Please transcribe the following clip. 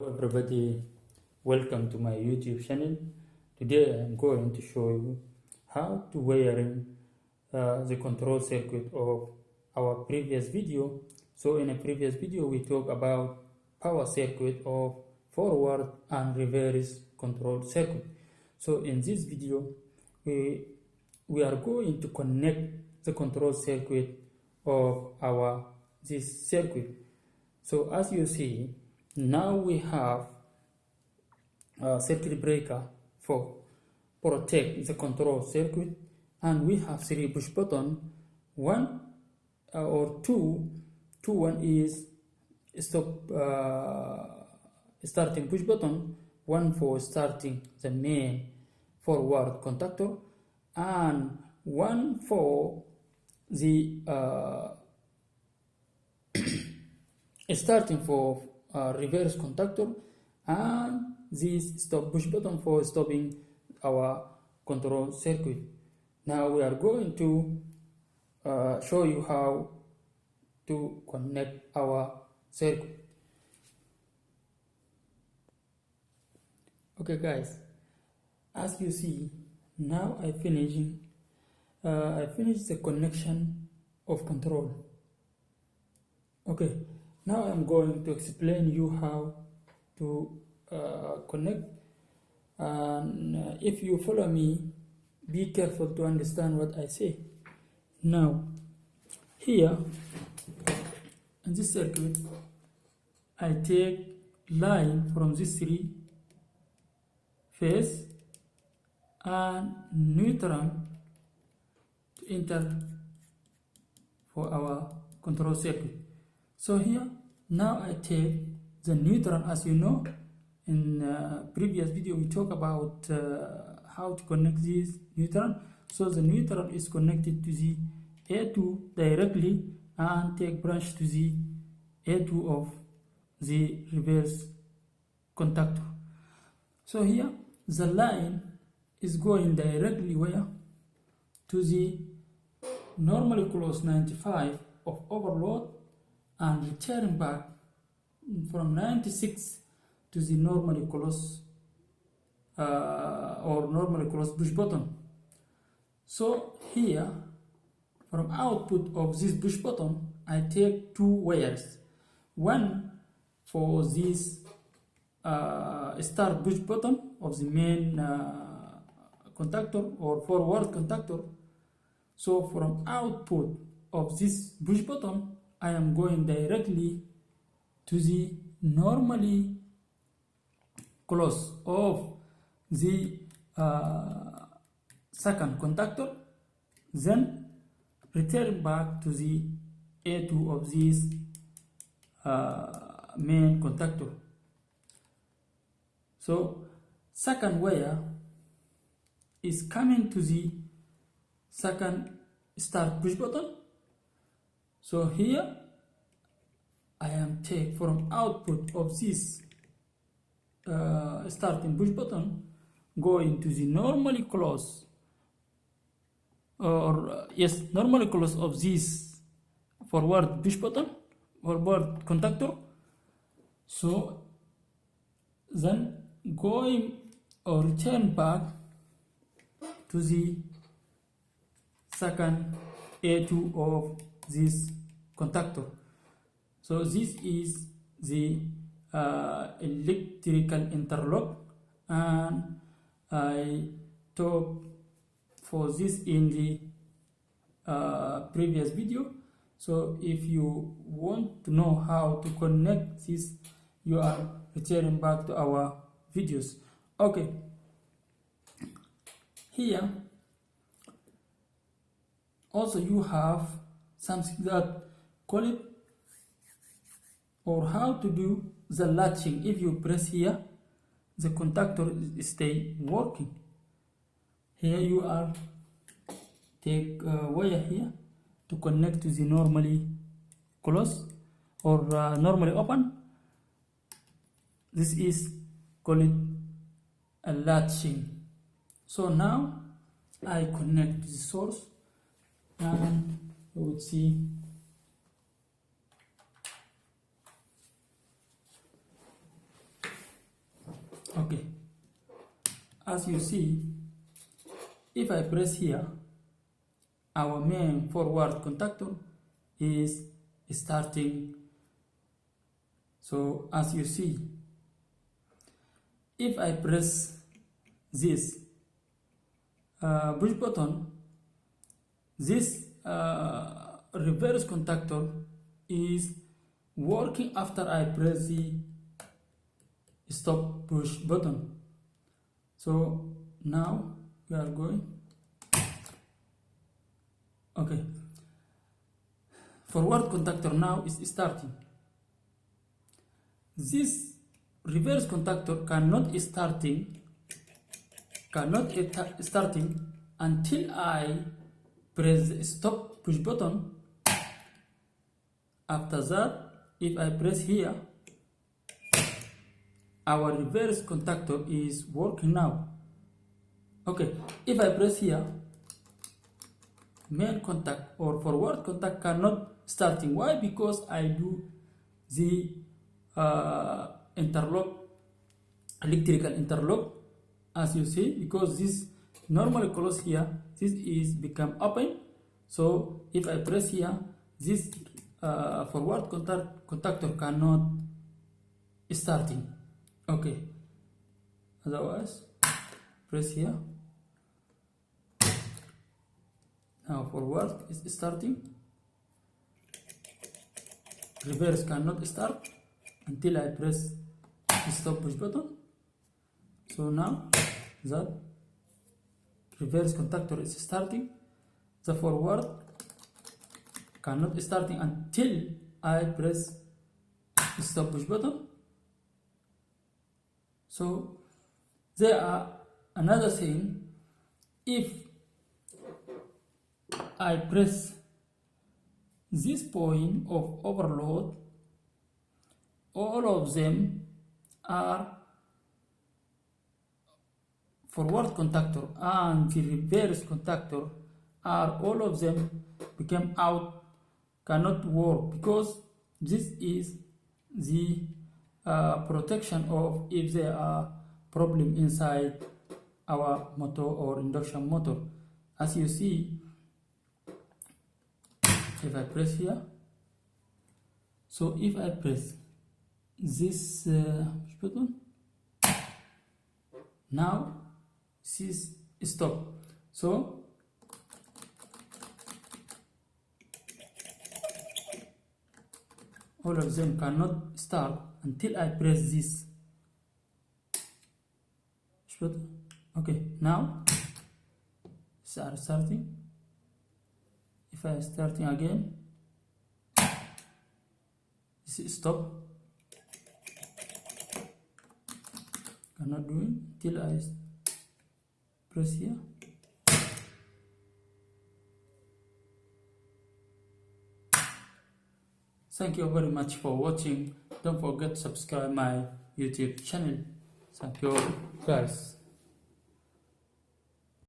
Everybody, welcome to my YouTube channel. Today I am going to show you how to wiring the control circuit of our previous video. So in a previous video we talked about power circuit of forward and reverse control circuit. So in this video we are going to connect the control circuit of this circuit. So as you see, now we have a circuit breaker for protect the control circuit, and we have 3 push buttons, one or two. One is stop starting push button, one for starting the main forward contactor, and one for the starting for reverse contactor, and this stop push button for stopping our control circuit. Now we are going to show you how to connect our circuit. Okay guys, as you see, now I finished the connection of control. Okay, now I'm going to explain you how to connect, and if you follow me, be careful to understand what I say. Now here in this circuit I take line from this 3 phase and neutral to enter for our control circuit. So here now I take the neutral. As you know, in previous video we talked about how to connect this neutral. So the neutral is connected to the A2 directly and take branch to the A2 of the reverse contactor. So here the line is going directly where? To the normally close 95 of overload, and return back from 96 to the normally close push button. So here from output of this push button I take 2 wires, one for this start push button of the main contactor or forward contactor. So from output of this push button I am going directly to the normally close of the second contactor, then return back to the A2 of this main contactor. So second wire is coming to the second start push button. So here I am take from output of this starting push button going to the normally close normally close of this forward push button, forward contactor. So then going or return back to the second A2 of this contactor. So this is the electrical interlock, and I talked for this in the previous video. So if you want to know how to connect this, you are returning back to our videos. Okay, here also you have something that call it, or how to do the latching. If you press here, the contactor stay working. Here you are take wire here to connect to the normally close or normally open. This is called a latching. So now I connect to the source, and you would see Okay, as you see, if I press here, our main forward contactor is starting. So as you see, if I press this push button, this reverse contactor is working after I press the stop push button. So now we are going. Okay, forward contactor now is starting. This reverse contactor cannot starting until I press the stop push button. After that, if I press here, our reverse contactor is working now. Okay, if I press here, main contact or forward contact cannot starting. Why? Because I do the interlock, electrical interlock, as you see, because this normally close here, this is become open. So if I press here, this forward contactor cannot starting. Okay, otherwise press here. Now forward is starting. Reverse cannot start until I press the stop push button. So now that reverse contactor is starting, the forward cannot starting until I press the stop push button. So there are another thing, if I press this point of overload, all of them are forward contactor and the reverse contactor are all of them become out, cannot work, because this is the protection of if there are problem inside our motor or induction motor. As you see, if I press here, so if I press this button, now this is stop. So all of them cannot start until I press this button. Okay, now these are starting. If I am starting again, this is stop. Cannot do it till I press here. Thank you very much for watching. Don't forget to subscribe my YouTube channel. Thank you guys.